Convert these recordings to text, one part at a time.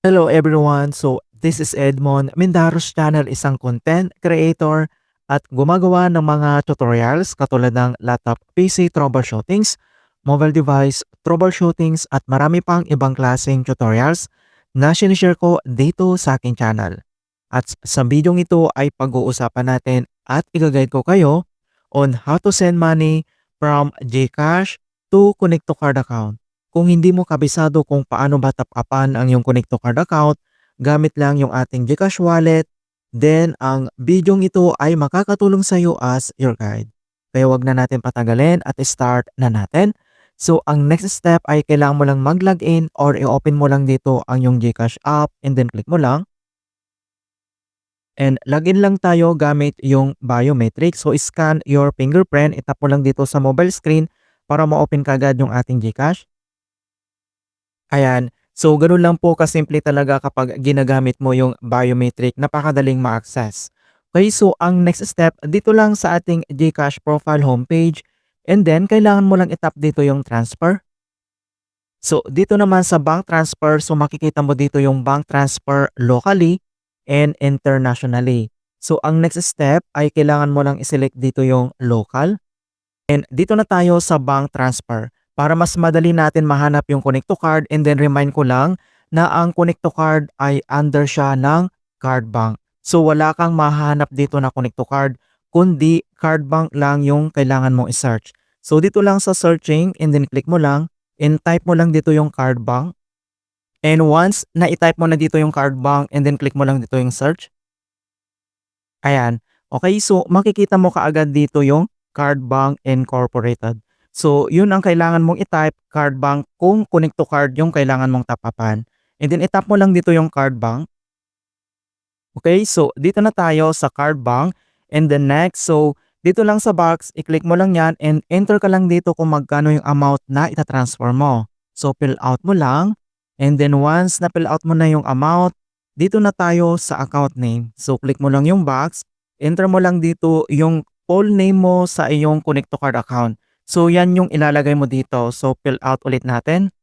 Hello everyone! So, this is Edmond Mindaros Channel, isang content creator at gumagawa ng mga tutorials katulad ng laptop PC troubleshootings, mobile device troubleshootings at marami pang ibang klaseng tutorials na sinishare ko dito sa aking channel. At sa video ito ay pag-uusapan natin at i-guide ko kayo on how to send money from GCash to Connect to Card account. Kung hindi mo kabisado kung paano ba tap-upan ang iyong Connect to Card account, gamit lang yung ating GCash wallet, then ang bidyong ito ay makakatulong sa iyo as your guide. Kaya wag na natin patagalin at start na natin. So ang next step ay kailangan mo lang mag-login or i-open mo lang dito ang yung GCash app and then click mo lang. And login lang tayo gamit yung biometric. So scan your fingerprint, itap mo lang dito sa mobile screen para ma-open kagad yung ating GCash. Ayan. So, gano'n lang po kasimple talaga kapag ginagamit mo yung biometric, napakadaling ma-access. Okay, so ang next step, dito lang sa ating GCash profile homepage, and then kailangan mo lang itap dito yung transfer. So, dito naman sa bank transfer, so makikita mo dito yung bank transfer locally and internationally. So, ang next step ay kailangan mo lang iselect dito yung local. And dito na tayo sa bank transfer. Para mas madali natin mahanap yung Connect to Card, and then remind ko lang na ang Connect to Card ay under siya ng Card Bank. So wala kang mahanap dito na Connect to Card, kundi Card Bank lang yung kailangan mong i-search. So dito lang sa searching, and then click mo lang and type mo lang dito yung Card Bank. And once na i-type mo na dito yung Card Bank, and then click mo lang dito yung search. Ayan. Okay, so makikita mo kaagad dito yung Card Bank Incorporated. So, yun ang kailangan mong i-type, Card Bank, kung Connect to Card yung kailangan mong tapapan. And then, itap mo lang dito yung Card Bank. Okay, so dito na tayo sa Card Bank. And then next, so dito lang sa box, i-click mo lang yan and enter ka lang dito kung magkano yung amount na itatransfer mo. So, fill out mo lang. And then once na fill out mo na yung amount, dito na tayo sa account name. So, click mo lang yung box. Enter mo lang dito yung full name mo sa iyong Connect to Card account. So, yan yung ilalagay mo dito. So, fill out ulit natin.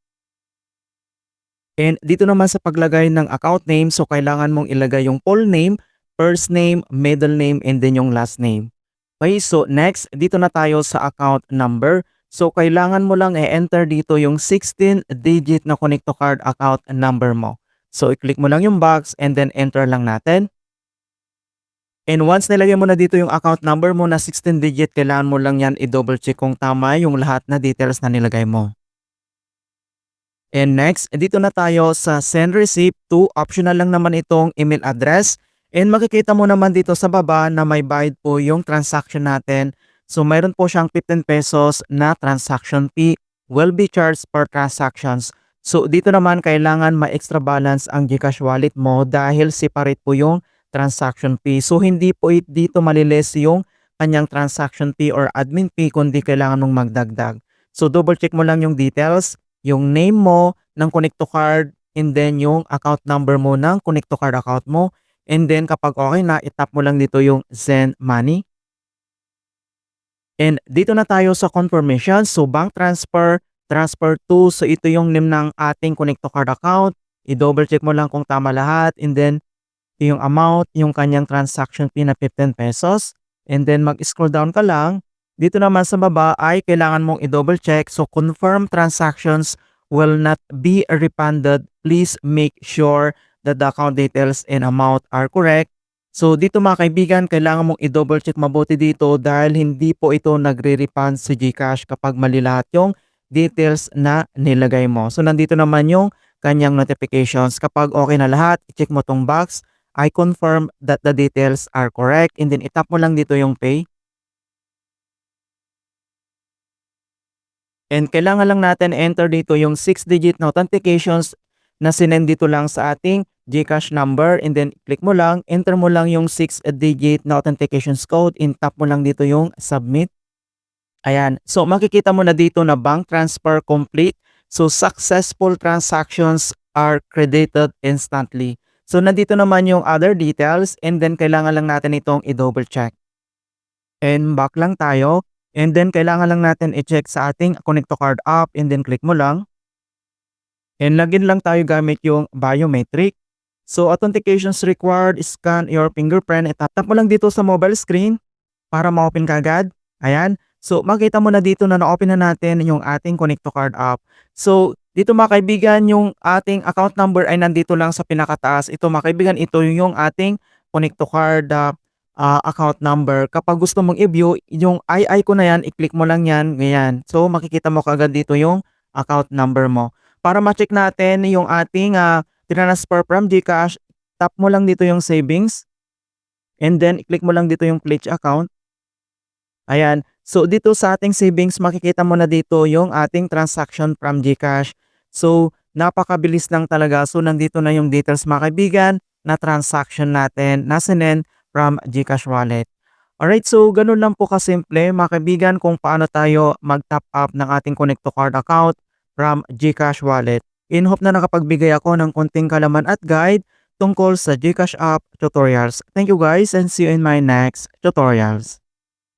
And dito naman sa paglagay ng account name, so kailangan mong ilagay yung full name, first name, middle name, and then yung last name. Okay, so next, dito na tayo sa account number. So, kailangan mo lang i-enter dito yung 16-digit na Connect to Card account number mo. So, i-click mo lang yung box and then enter lang natin. And once nilagay mo na dito yung account number mo na 16-digit, kailangan mo lang yan i-double check kung tama yung lahat na details na nilagay mo. And next, dito na tayo sa send receipt to. Optional lang naman itong email address. And makikita mo naman dito sa baba na may bayad po yung transaction natin. So mayroon po siyang 15 pesos na transaction fee will be charged per transactions. So dito naman kailangan ma-extra balance ang GCash wallet mo dahil separate po yung transaction fee. So hindi po dito maliles yung kanyang transaction fee or admin fee, kundi kailangan mong magdagdag. So double check mo lang yung details, yung name mo ng Connect to Card, and then yung account number mo ng Connect to Card account mo. And then kapag okay na, itap mo lang dito yung send money. And dito na tayo sa confirmation. So bank transfer, transfer to. So ito yung name ng ating Connect to Card account. I-double check mo lang kung tama lahat, and then yung amount, yung kanyang transaction fee na 15 pesos. And then mag-scroll down ka lang. Dito naman sa baba ay kailangan mong i-double check. So confirm transactions will not be refunded. Please make sure that the account details and amount are correct. So dito mga kaibigan, kailangan mong i-double check mabuti dito dahil hindi po ito nagre-refund sa GCash kapag mali lahat yung details na nilagay mo. So nandito naman yung kanyang notifications. Kapag okay na lahat, i-check mo tong box. I confirm that the details are correct, and then itap mo lang dito yung pay. And kailangan lang natin enter dito yung 6-digit na authentications na sinend dito lang sa ating GCash number, and then click mo lang, enter mo lang yung 6-digit na authentications code, and tap mo lang dito yung submit. Ayan. So makikita mo na dito na bank transfer complete. So successful transactions are credited instantly. So, nandito naman yung other details, and then kailangan lang natin itong i-double check. And back lang tayo, and then kailangan lang natin i-check sa ating Connect to Card app, and then click mo lang. And login lang tayo gamit yung biometric. So authentications required, scan your fingerprint. Tap mo lang dito sa mobile screen para ma-open ka agad. Ayan. So makita mo na dito na na-open na natin yung ating Connect to Card app. So dito mga kaibigan, yung ating account number ay nandito lang sa pinakataas. Ito mga kaibigan, ito yung ating Connect to Card account number. Kapag gusto mong i-view, yung icon na yan, i-click mo lang yan. Ganyan. So makikita mo kagad dito yung account number mo. Para ma-check natin yung ating transfer from GCash, tap mo lang dito yung savings. And then, i-click mo lang dito yung pledge account. Ayan. So, dito sa ating savings, makikita mo na dito yung ating transaction from GCash. So, napakabilis lang talaga. So, nandito na yung details mga kaibigan na transaction natin na sinend from GCash wallet. Alright, so ganun lang po kasimple mga kaibigan kung paano tayo mag-top up ng ating Connect to Card account from GCash wallet. In hope na nakapagbigay ako ng konting kalaman at guide tungkol sa GCash app tutorials. Thank you guys and see you in my next tutorials.